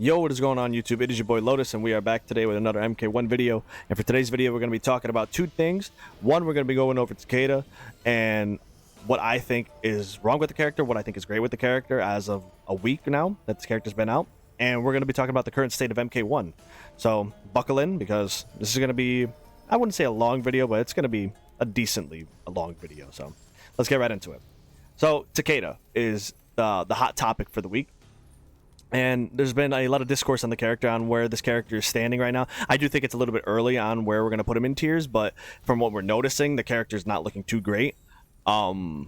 Yo, what is going on YouTube? It is your boy Lotus, and we are back today with another MK1 video. And for today's video, we're going to be talking about two things. One, we're going to be going over Takeda and what I think is wrong with the character, what I think is great with the character as of a week now that this character's been out. And we're going to be talking about the current state of MK1. So buckle in, because this is going to be, I wouldn't say a long video, but it's going to be a decently long video. So let's get right into it. So Takeda is the hot topic for the week. And there's been a lot of discourse on the character, on where this character is standing right now. I do think it's a little bit early on where we're going to put him in tiers, but from what we're noticing, the character's not looking too great. So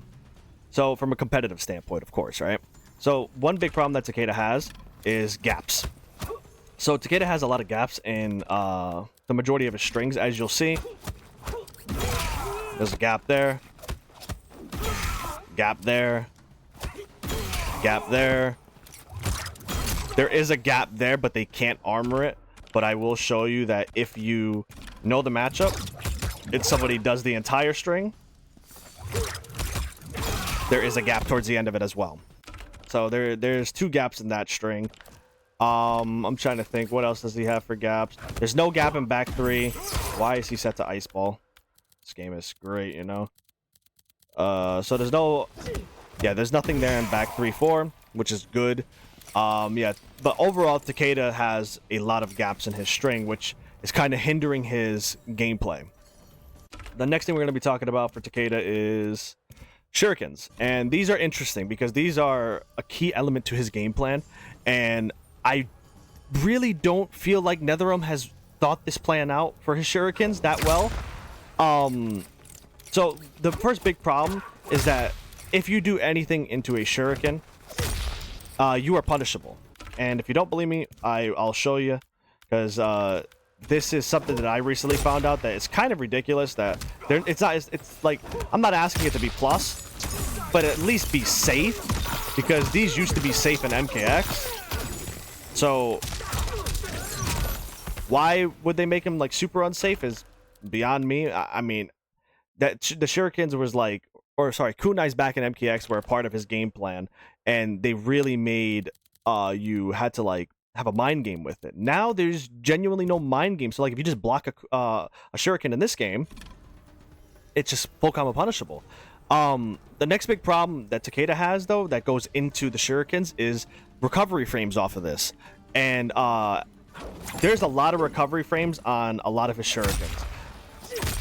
from a competitive standpoint, of course, right? So one big problem that Takeda has is gaps. So Takeda has a lot of gaps in the majority of his strings, as you'll see. There's a gap there. Gap there. Gap there. There is a gap there, but they can't armor it. But I will show you that if you know the matchup, it's somebody does the entire string. There is a gap towards the end of it as well. So there's two gaps in that string. I'm trying to think, what else does he have for gaps? There's no gap in back three. Why is he set to ice ball? This game is great, you know. So there's no, there's nothing there in back 3-4, which is good. But overall, Takeda has a lot of gaps in his string, which is kind of hindering his gameplay. The next thing we're going to be talking about for Takeda is Shurikens. And these are interesting because these are a key element to his game plan. And I really don't feel like NetherRealm has thought this plan out for his Shurikens that well. So the first big problem is that if you do anything into a Shuriken, you are punishable. And if you don't believe me, I'll show you, because this is something that I recently found out that it's kind of ridiculous. That it's like, I'm not asking it to be plus, but at least be safe, because these used to be safe in MKX. So why would they make them like super unsafe is beyond me. I mean, that the Shurikens was like, or sorry, kunais back in MKX were a part of his game plan, and they really made you had to like have a mind game with it. Now there's genuinely no mind game. So like if you just block a Shuriken in this game, it's just full combo punishable. The next big problem that Takeda has, though, that goes into the Shurikens is recovery frames off of this. And there's a lot of recovery frames on a lot of his Shurikens.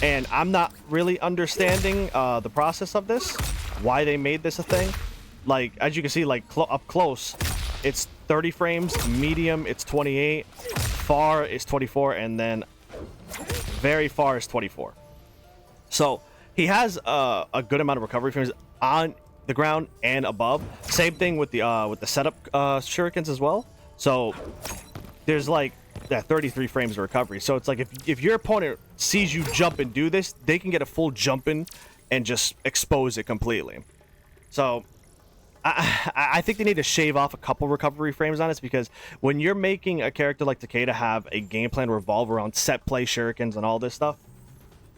And I'm not really understanding the process of this, why they made this a thing. Like, as you can see, like up close, it's 30 frames, medium, it's 28, far is 24, and then very far is 24. So he has a good amount of recovery frames on the ground and above. Same thing with the setup Shurikens as well. So there's like 33 frames of recovery. So it's like if your opponent sees you jump and do this, they can get a full jump in and just expose it completely. So I think they need to shave off a couple recovery frames on this, because when you're making a character like Takeda have a game plan revolve around set play Shurikens and all this stuff,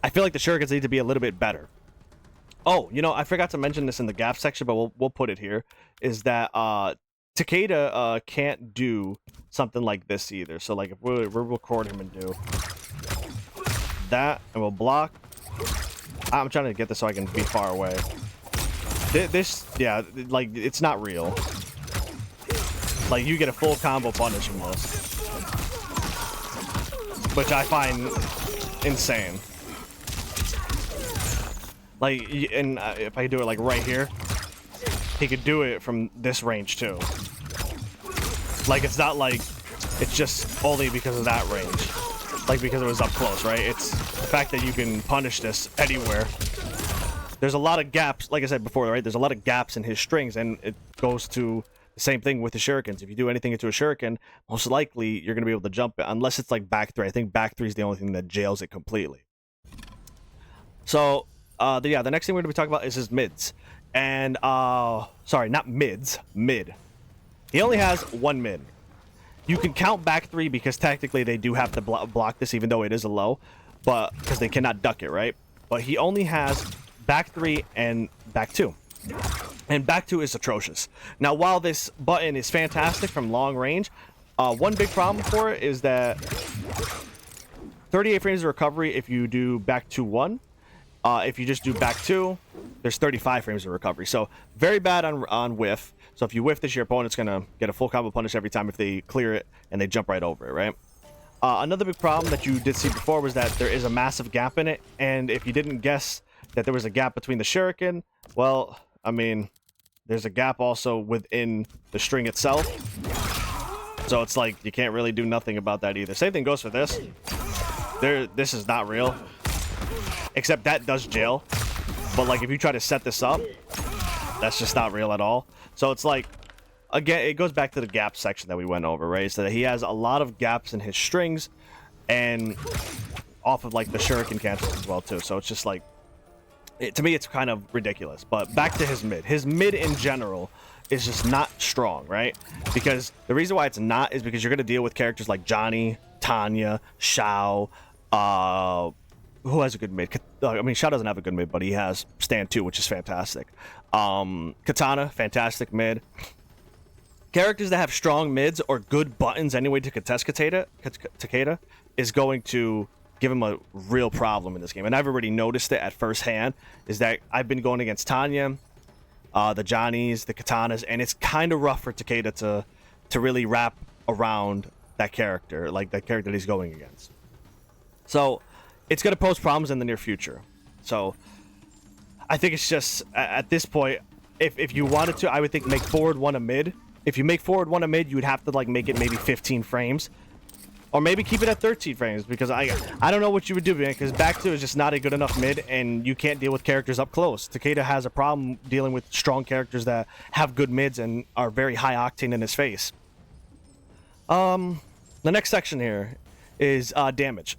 I feel like the Shurikens need to be a little bit better. Oh, you know, I forgot to mention this in the gap section, but we'll put it here, is that Takeda can't do something like this either. So like if we'll record him and do that, and we'll block. I'm trying to get this so I can be far away. This, yeah, like it's not real. Like you get a full combo punish from this, which I find insane. Like, and if I do it like right here, he could do it from this range too. Like, it's not like it's just only because of that range, like because it was up close, right? It's the fact that you can punish this anywhere. There's a lot of gaps, like I said before, right? There's a lot of gaps in his strings, and it goes to the same thing with the Shurikens. If you do anything into a Shuriken, most likely you're going to be able to jump it, unless it's like back 3. I think back 3 is the only thing that jails it completely. So, the next thing we're going to be talking about is his mids. And, sorry, not mids, mid. He only has one mid. You can count back 3 because technically they do have to block this, even though it is a low, but because they cannot duck it, right? But he only has back 3 and back 2. And back 2 is atrocious. Now, while this button is fantastic from long range, One big problem for it is that 38 frames of recovery if you do back 2-1. If you just do back 2, there's 35 frames of recovery. So very bad on whiff. So if you whiff this, your opponent's going to get a full combo punish every time if they clear it and they jump right over it, right? Another big problem that you did see before was that there is a massive gap in it. And if you didn't guess that there was a gap between the Shuriken, well, I mean, there's a gap also within the string itself. So it's like you can't really do nothing about that either. Same thing goes for this. This is not real. Except that does jail. But like if you try to set this up, that's just not real at all. So it's like, again, it goes back to the gap section that we went over, right? So that he has a lot of gaps in his strings and off of like the Shuriken cancels as well too. So it's just like, to me, it's kind of ridiculous. But back to his mid. His mid in general is just not strong, right? Because the reason why it's not is because you're going to deal with characters like Johnny, Tanya, Shao, who has a good mid? I mean, Shao doesn't have a good mid, but he has Stand 2, which is fantastic. Katana, fantastic characters that have strong mids or good buttons anyway to contest Takeda is going to give him a real problem in this game. And I've already noticed it at first hand, is that I've been going against Tanya, the Johnnies, the Katanas, and it's kind of rough for Takeda to really wrap around that character, like that character that he's going against. So it's going to pose problems in the near future. So I think it's just, at this point, if you wanted to, I would think make forward one a mid. If you make forward one a mid, you would have to like make it maybe 15 frames. Or maybe keep it at 13 frames, because I don't know what you would do, man, because back two is just not a good enough mid, and you can't deal with characters up close. Takeda has a problem dealing with strong characters that have good mids and are very high octane in his face. The next section here is damage.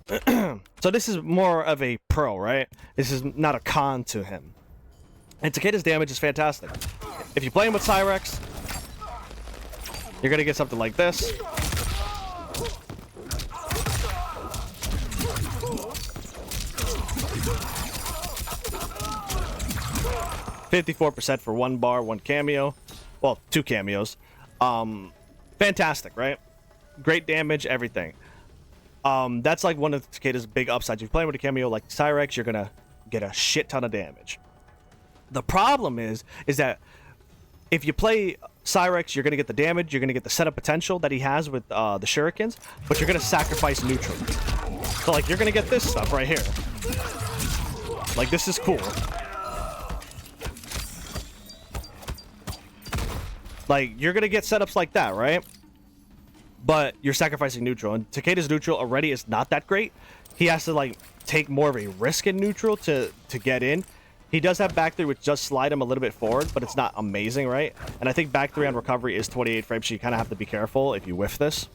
So this is more of a pro, right? This is not a con to him. And Takeda's damage is fantastic. If you play him with Cyrex, you're going to get something like this. 54% for 1 bar, 1 cameo. Well, 2 cameos. Fantastic, right? Great damage, everything. That's like one of Takeda's big upsides. If you're playing with a cameo like Cyrex, you're gonna get a shit ton of damage. The problem is that if you play Cyrex, you're gonna get the damage, you're gonna get the setup potential that he has with the Shurikens, but you're gonna sacrifice neutral. So like you're gonna get this stuff right here. Like this is cool. Like you're gonna get setups like that, right? But you're sacrificing neutral, and Takeda's neutral already is not that great. He has to like take more of a risk in neutral to get in. He does have back 3, which does slide him a little bit forward, but it's not amazing, right? And I think back 3 on recovery is 28 frames, so you kind of have to be careful if you whiff this.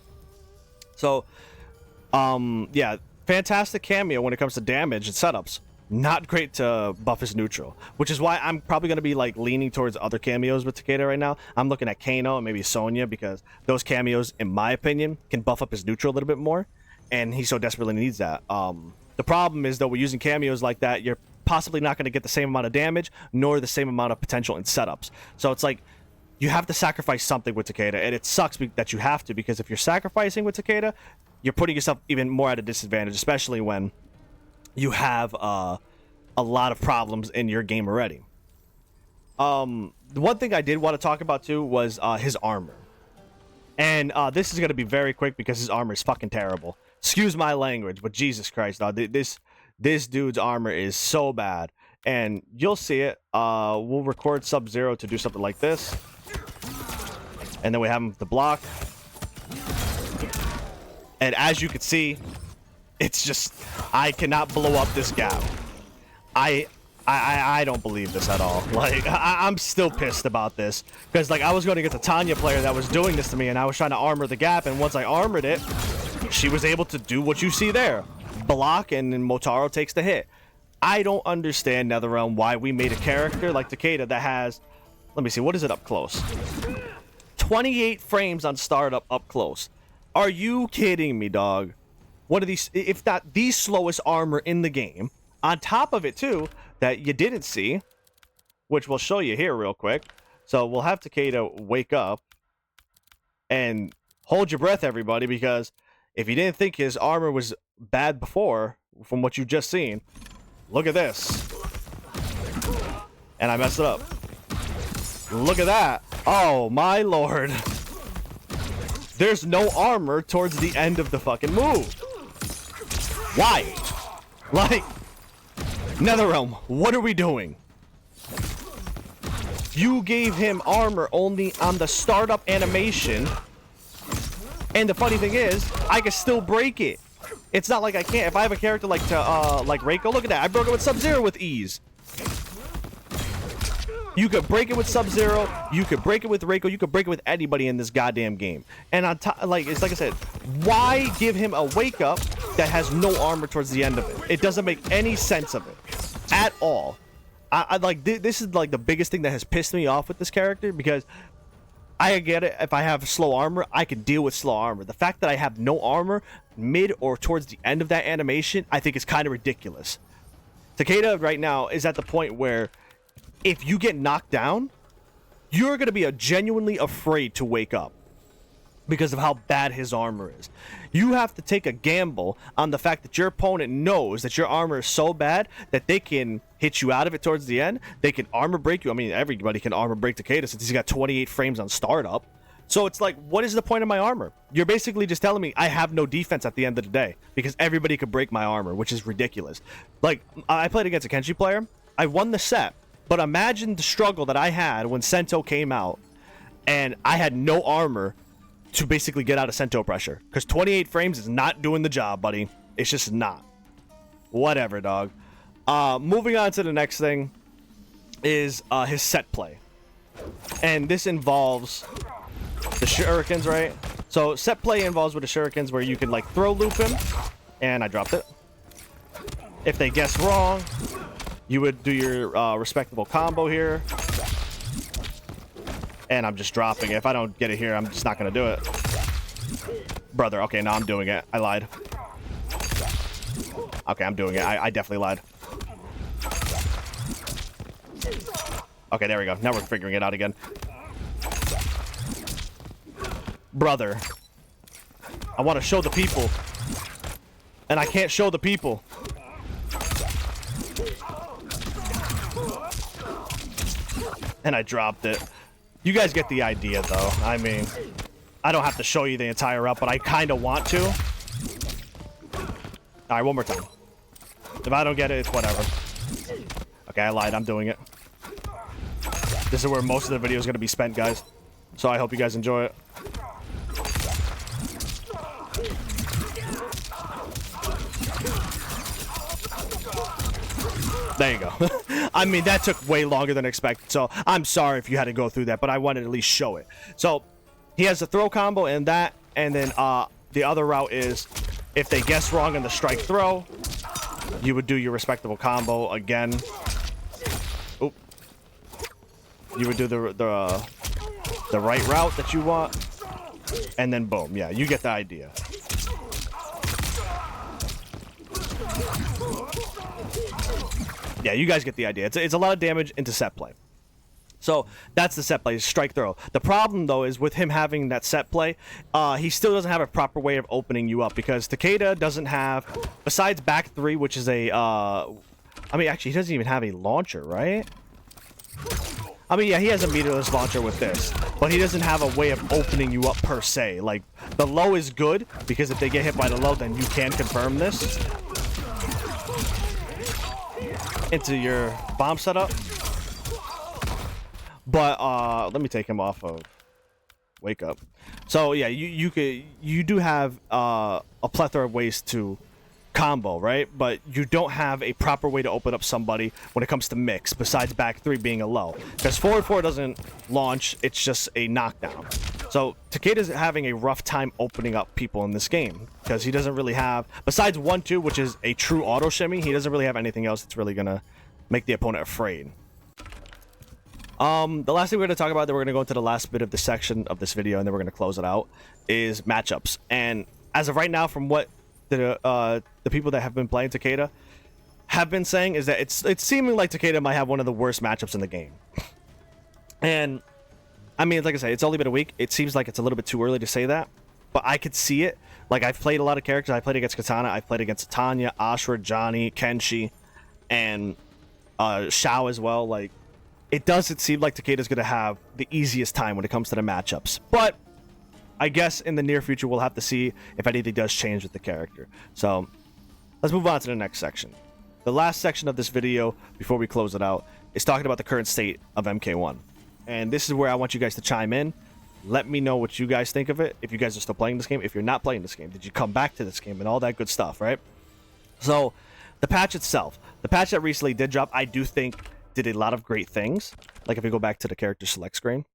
So, yeah, fantastic cameo when it comes to damage and setups. Not great to buff his neutral, which is why I'm probably going to be like leaning towards other cameos with Takeda right now. I'm looking at Kano and maybe Sonya, because those cameos, in my opinion, can buff up his neutral a little bit more, and he so desperately needs that. The problem is, though, we're using cameos like that, you're possibly not going to get the same amount of damage nor the same amount of potential in setups. So it's like you have to sacrifice something with Takeda, and it sucks that you have to, because if you're sacrificing with Takeda, you're putting yourself even more at a disadvantage, especially when you have a lot of problems in your game already. The one thing I did want to talk about too was his armor, and this is going to be very quick because his armor is fucking terrible. Excuse my language, but Jesus Christ, dog, this dude's armor is so bad, and you'll see it. We'll record Sub-Zero to do something like this, and then we have him to block, and as you can see, it's just, I cannot blow up this gap. I don't believe this at all. Like, I'm still pissed about this, because like I was going to get the Tanya player that was doing this to me, and I was trying to armor the gap, and once I armored it, she was able to do what you see there. Block, and then Motaro takes the hit. I don't understand, NetherRealm, why we made a character like Takeda that has, let me see, what is it up close? 28 frames on startup up close. Are you kidding me, dog? One of these, if not the slowest armor in the game. On top of it, too, that you didn't see, which we'll show you here real quick. So we'll have Takeda wake up, and hold your breath, everybody, because if you didn't think his armor was bad before, from what you've just seen, look at this. And I messed it up. Look at that. Oh, my lord. There's no armor towards the end of the fucking move. Why? Like, NetherRealm, what are we doing? You gave him armor only on the startup animation. And the funny thing is, I can still break it. It's not like I can't. If I have a character like Reiko, look at that. I broke it with Sub-Zero with ease. You could break it with Sub-Zero. You could break it with Reiko. You could break it with anybody in this goddamn game. And on top, it's like I said, why give him a wake up that has no armor towards the end of it? It doesn't make any sense of it at all. I like this is like the biggest thing that has pissed me off with this character, because I get it. If I have slow armor, I can deal with slow armor. The fact that I have no armor mid or towards the end of that animation, I think is kind of ridiculous. Takeda right now is at the point where if you get knocked down, you're going to be genuinely afraid to wake up because of how bad his armor is. You have to take a gamble on the fact that your opponent knows that your armor is so bad that they can hit you out of it towards the end. They can armor break you. I mean, everybody can armor break Takeda since he's got 28 frames on startup. So it's like, what is the point of my armor? You're basically just telling me I have no defense at the end of the day because everybody could break my armor, which is ridiculous. Like, I played against a Kenshi player. I won the set, but imagine the struggle that I had when Sento came out and I had no armor to basically get out of Sento pressure, because 28 frames is not doing the job, buddy. It's just not. Whatever, dog. Moving on to the next thing is his set play, and this involves the shurikens, right? So set play involves with the shurikens where you can like throw loop him, and I dropped it. If they guess wrong, you would do your respectable combo here. And I'm just dropping it. If I don't get it here, I'm just not going to do it. Brother, okay, no, I'm doing it. I lied. Okay, I'm doing it. I definitely lied. Okay, there we go. Now we're figuring it out again. Brother. I want to show the people. And I can't show the people. And I dropped it. You guys get the idea, though. I mean, I don't have to show you the entire route, but I kind of want to. All right, one more time. If I don't get it, it's whatever. Okay, I lied. I'm doing it. This is where most of the video is going to be spent, guys. So I hope you guys enjoy it. There you go. I mean, that took way longer than expected, so I'm sorry if you had to go through that, but I wanted to at least show it. So he has a throw combo and that, and then the other route is if they guess wrong on the strike throw, you would do your respectable combo again. Oop. You would do the right route that you want, and then boom. Yeah, you get the idea. Yeah, you guys get the idea. It's a lot of damage into set play. So that's the set play, strike throw. The problem, though, is with him having that set play, he still doesn't have a proper way of opening you up, because Takeda doesn't have, besides back three, which is a, I mean, actually, he doesn't even have a launcher, right? I mean, yeah, he has a meterless launcher with this, but he doesn't have a way of opening you up per se. Like, the low is good, because if they get hit by the low, then you can confirm this into your bomb setup. But let me take him off of wake up. So yeah, you do have a plethora of ways to combo, right? But you don't have a proper way to open up somebody when it comes to mix, besides back three being a low, because forward four doesn't launch, it's just a knockdown. So Takeda's having a rough time opening up people in this game, because he doesn't really have, besides 1-2, which is a true auto shimmy, he doesn't really have anything else that's really gonna make the opponent afraid. The last thing we're going to talk about, then we're going to go into the last bit of the section of this video, and then we're going to close it out, is matchups. And as of right now, from what the people that have been playing Takeda have been saying, is that it's seeming like Takeda might have one of the worst matchups in the game. And I mean, like I say, it's only been a week. It seems like it's a little bit too early to say that, but I could see it. Like, I've played a lot of characters. I played against Katana, I played against Tanya, Ashura, Johnny, Kenshi, and Shao as well. Like, it doesn't seem like Takeda's going to have the easiest time when it comes to the matchups. But I guess in the near future, we'll have to see if anything does change with the character. So let's move on to the next section. The last section of this video, before we close it out, is talking about the current state of MK1. And this is where I want you guys to chime in. Let me know what you guys think of it. If you guys are still playing this game, if you're not playing this game, did you come back to this game, and all that good stuff, right? So the patch itself, the patch that recently did drop, I do think did a lot of great things. Like if we go back to the character select screen.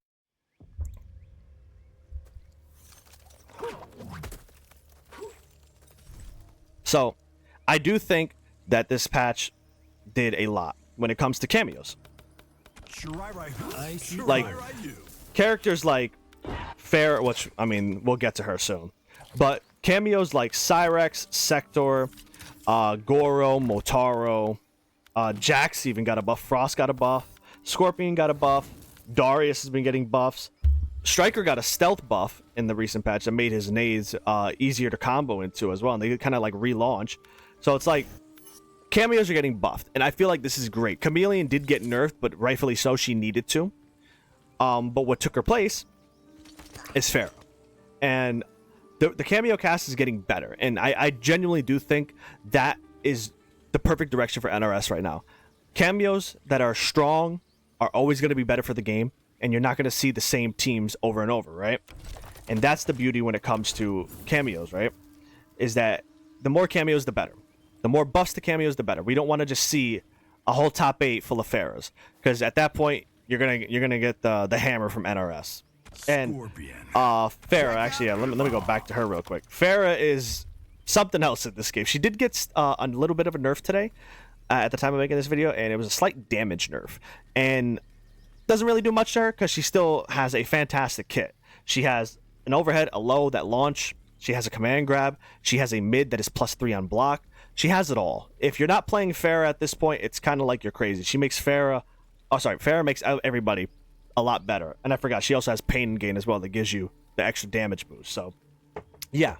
So I do think that this patch did a lot when it comes to cameos. Like characters like Fair, which I mean we'll get to her soon, but cameos like Cyrex, Sector, Goro, Motaro, Jax even got a buff, Frost got a buff, Scorpion got a buff, Darius has been getting buffs, Striker got a stealth buff in the recent patch that made his nades easier to combo into as well, and they kind of like relaunch. So it's like cameos are getting buffed, and I feel like this is great. Chameleon did get nerfed, but rightfully so, she needed to. But what took her place is Pharah. And the cameo cast is getting better, and I genuinely do think that is the perfect direction for NRS right now. Cameos that are strong are always going to be better for the game, and you're not going to see the same teams over and over, right? And that's the beauty when it comes to cameos, right? Is that the more cameos, the better. The more buffs to cameos, the better. We don't want to just see a whole top 8 full of Pharahs, because at that point you're gonna get the hammer from NRS. And Pharah, actually, yeah, let me go back to her real quick. Pharah is something else in this game. She did get a little bit of a nerf today at the time of making this video, and it was a slight damage nerf, and doesn't really do much to her because she still has a fantastic kit. She has an overhead, a low that launch. She has a command grab. She has a mid that is +3 on block. She has it all. If you're not playing Pharah at this point, it's kind of like you're crazy. She makes Pharah... Oh, sorry. Pharah makes everybody a lot better. And I forgot, she also has pain gain as well that gives you the extra damage boost. So, yeah.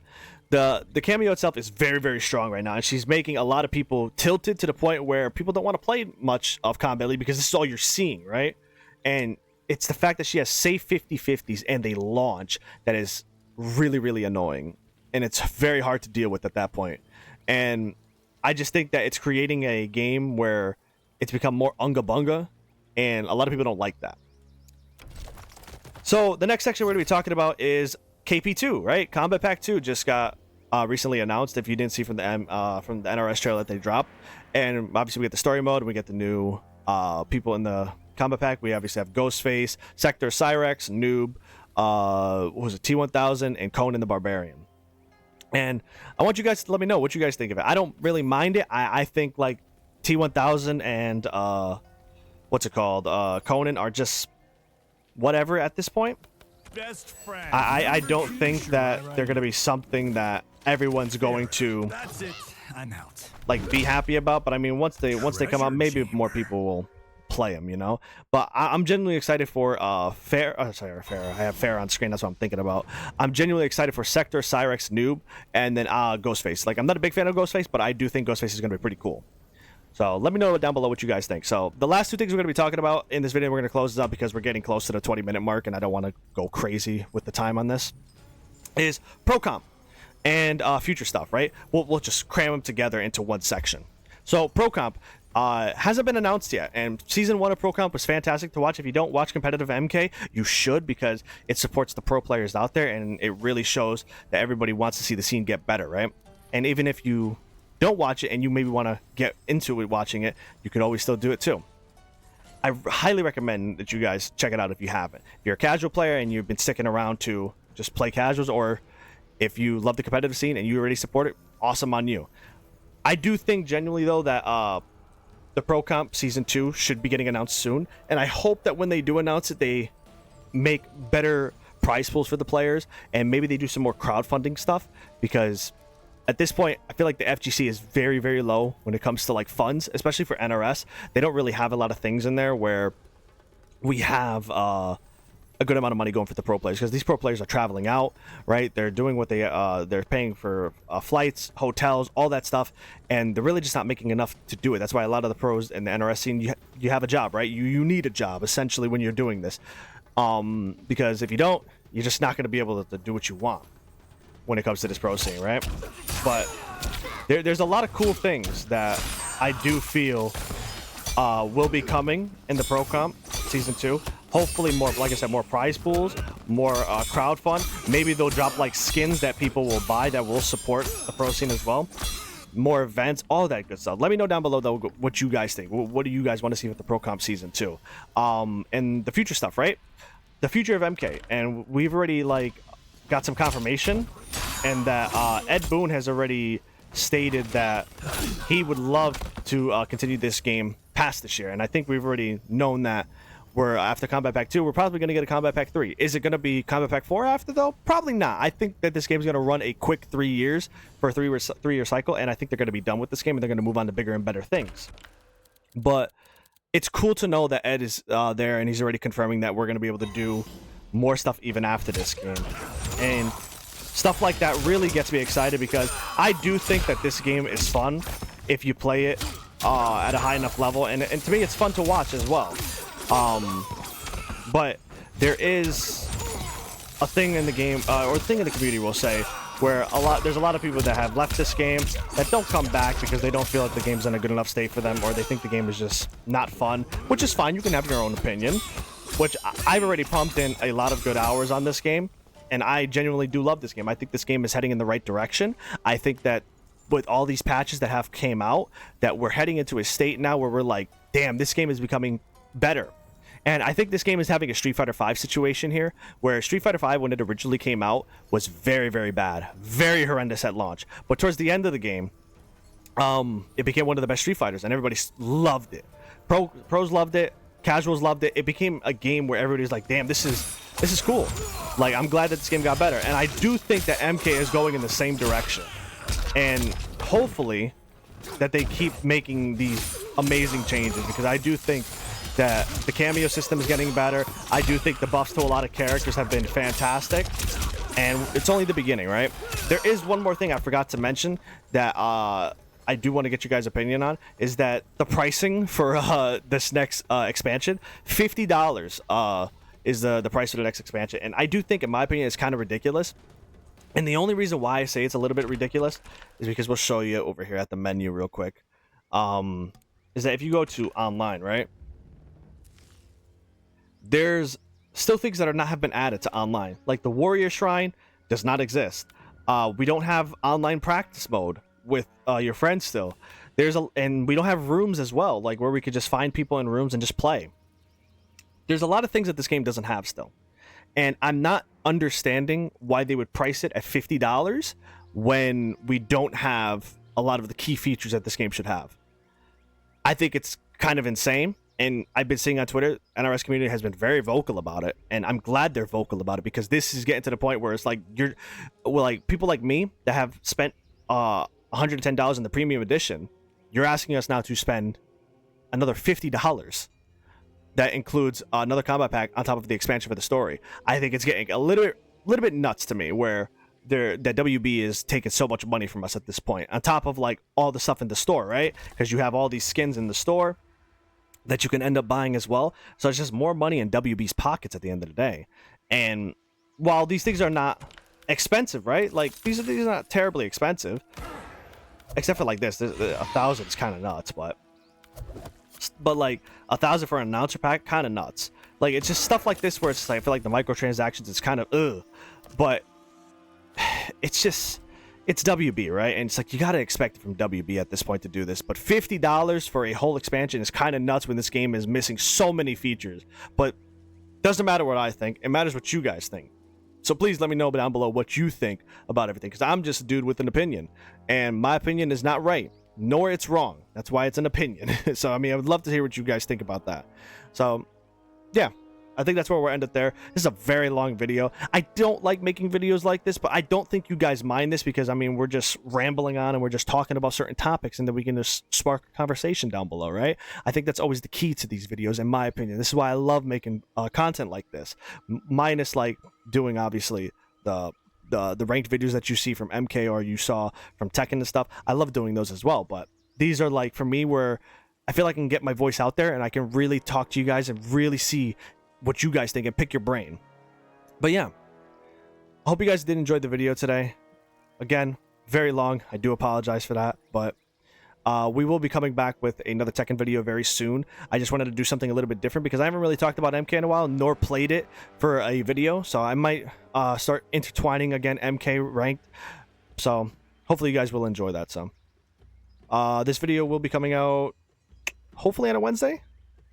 The cameo itself is very, very strong right now. And she's making a lot of people tilted to the point where people don't want to play much of Kombat League because this is all you're seeing, right? And it's the fact that she has safe 50-50s and they launch that is really, really annoying. And it's very hard to deal with at that point. And I just think that it's creating a game where it's become more unga bunga, and a lot of people don't like that. So the next section we're going to be talking about is KP2, right? Kombat Pack 2 just got recently announced. If you didn't see from the NRS trailer that they dropped, and obviously we get the story mode, we get the new people in the Kombat Pack. We obviously have Ghostface, Sector, Cyrex, Noob, what was it, T1000, and Conan the Barbarian. And I want you guys to let me know what you guys think of it. I don't really mind it. I think like T1000 and what's it called, Conan are just whatever at this point. Best friend. I don't think that they're gonna be something that everyone's going to That's it. I'm out. like be happy about. But I mean, once they come out, maybe more people will play them, you know. But I'm genuinely excited for Pharah. I have Pharah on screen. That's what I'm thinking about. I'm genuinely excited for Sector, Cyrex, Noob, and then Ghostface. Like, I'm not a big fan of Ghostface, but I do think Ghostface is gonna be pretty cool. So let me know down below what you guys think. So the last two things we're going to be talking about in this video, we're going to close this up because we're getting close to the 20-minute mark, and I don't want to go crazy with the time on this, is Pro Comp and future stuff, right? We'll just cram them together into one section. So Pro Comp hasn't been announced yet, and Season 1 of Pro Comp was fantastic to watch. If you don't watch competitive MK, you should, because it supports the pro players out there, and it really shows that everybody wants to see the scene get better, right? And even if you don't watch it and you maybe want to get into it watching it, you can always still do it too. I highly recommend that you guys check it out if you haven't. If you're a casual player and you've been sticking around to just play casuals, or if you love the competitive scene and you already support it, awesome on you. I do think genuinely though that the Pro Comp Season 2 should be getting announced soon, and I hope that when they do announce it, they make better prize pools for the players, and maybe they do some more crowdfunding stuff, because at this point, I feel like the FGC is very, very low when it comes to like funds, especially for NRS. They don't really have a lot of things in there where we have a good amount of money going for the pro players, because these pro players are traveling out, right? They're doing what they're paying for flights, hotels, all that stuff, and they're really just not making enough to do it. That's why a lot of the pros in the NRS scene, you have a job, right? You need a job essentially when you're doing this, because if you don't, you're just not going to be able to do what you want when it comes to this pro scene, right? But there's a lot of cool things that I do feel will be coming in the Pro Comp Season 2. Hopefully more, like I said, more prize pools, more crowd fund. Maybe they'll drop like skins that people will buy that will support the pro scene as well. More events, all that good stuff. Let me know down below though what you guys think. What do you guys want to see with the Pro Comp Season 2? And the future stuff, right? The future of MK. And we've already like got some confirmation, and that Ed Boon has already stated that he would love to continue this game past this year. And I think we've already known that we're after Kombat Pack 2, we're probably going to get a Kombat Pack 3. Is it going to be Kombat Pack 4 after, though? Probably not. I think that this game is going to run a quick 3 years for a three-year cycle, and I think they're going to be done with this game, and they're going to move on to bigger and better things. But it's cool to know that Ed is there, and he's already confirming that we're going to be able to do more stuff even after this game. And stuff like that really gets me excited, because I do think that this game is fun if you play it at a high enough level, and to me it's fun to watch as well. But there is a thing in the game, or a thing in the community, we'll say, where there's a lot of people that have left this game that don't come back because they don't feel like the game's in a good enough state for them, or they think the game is just not fun, which is fine. You can have your own opinion, which I've already pumped in a lot of good hours on this game, and I genuinely do love this game. I think this game is heading in the right direction. I think that with all these patches that have came out, that we're heading into a state now where we're like, damn, this game is becoming better. And I think this game is having a Street Fighter V situation here, where Street Fighter V, when it originally came out, was very, very bad, very horrendous at launch. But towards the end of the game, it became one of the best Street Fighters, and everybody loved it. Pros loved it, casuals loved it. It became a game where everybody's like, damn, this is cool. Like, I'm glad that this game got better. And I do think that MK is going in the same direction. And hopefully that they keep making these amazing changes, because I do think that the cameo system is getting better. I do think the buffs to a lot of characters have been fantastic, and it's only the beginning, right? There is one more thing I forgot to mention that I do want to get you guys' opinion on, is that the pricing for this next expansion, $50 is the price for the next expansion, and I do think, in my opinion, it's kind of ridiculous. And the only reason why I say it's a little bit ridiculous is because we'll show you over here at the menu real quick. Is that if you go to online, right? There's still things that have been added to online. Like the Warrior Shrine does not exist. We don't have online practice mode with your friends still. And we don't have rooms as well, like where we could just find people in rooms and just play. There's a lot of things that this game doesn't have still. And I'm not understanding why they would price it at $50 when we don't have a lot of the key features that this game should have. I think it's kind of insane. And I've been seeing on Twitter, NRS community has been very vocal about it, and I'm glad they're vocal about it, because this is getting to the point where it's like people like me that have spent $110 in the premium edition. You're asking us now to spend another $50. That includes another combat pack on top of the expansion for the story. I think it's getting a little bit nuts to me, where that WB is taking so much money from us at this point, on top of like all the stuff in the store, right? Because you have all these skins in the store that you can end up buying as well. So it's just more money in WB's pockets at the end of the day. And while these things are not expensive, right? Like these are not terribly expensive, except for like this. 1,000 is kind of nuts, but like 1,000 for an announcer pack, kind of nuts. Like it's just stuff like this where it's like, I feel like the microtransactions is kind of but it's WB, right? And it's like, you got to expect it from WB at this point to do this. But $50 for a whole expansion is kind of nuts when this game is missing so many features. But doesn't matter what I think. It matters what you guys think. So please let me know down below what you think about everything, because I'm just a dude with an opinion. And my opinion is not right, nor it's wrong. That's why it's an opinion. So, I mean, I would love to hear what you guys think about that. So, yeah. I think that's where we'll end it there. This is a very long video. I don't like making videos like this, but I don't think you guys mind this because, I mean, we're just rambling on and we're just talking about certain topics and then we can just spark a conversation down below, right? I think that's always the key to these videos, in my opinion. This is why I love making content like this, minus like doing, obviously, the ranked videos that you see from MK or you saw from Tekken and stuff. I love doing those as well, but these are like, for me, where I feel like I can get my voice out there and I can really talk to you guys and really see what you guys think and pick your brain. But yeah, I hope you guys did enjoy the video today. Again, very long. I do apologize for that, but we will be coming back with another Tekken video very soon. I just wanted to do something a little bit different because I haven't really talked about MK in a while, nor played it for a video. So I might start intertwining again MK ranked. So hopefully you guys will enjoy that some. This video will be coming out hopefully on a Wednesday.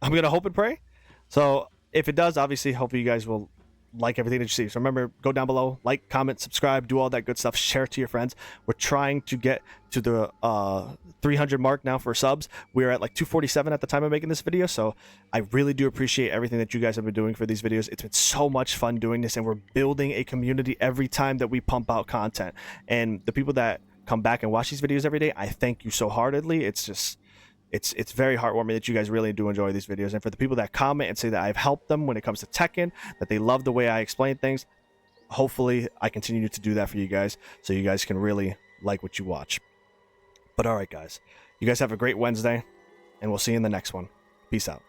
I'm going to hope and pray. So if it does, obviously, hopefully you guys will like everything that you see. So remember, go down below, like, comment, subscribe, do all that good stuff, share it to your friends. We're trying to get to the 300 mark now for subs. We're at like 247 at the time of making this video, so I really do appreciate everything that you guys have been doing for these videos. It's been so much fun doing this, and we're building a community every time that we pump out content. And the people that come back and watch these videos every day, I thank you so heartedly. It's just... It's very heartwarming that you guys really do enjoy these videos. And for the people that comment and say that I've helped them when it comes to Tekken, that they love the way I explain things, hopefully I continue to do that for you guys so you guys can really like what you watch. But all right, guys. You guys have a great Wednesday, and we'll see you in the next one. Peace out.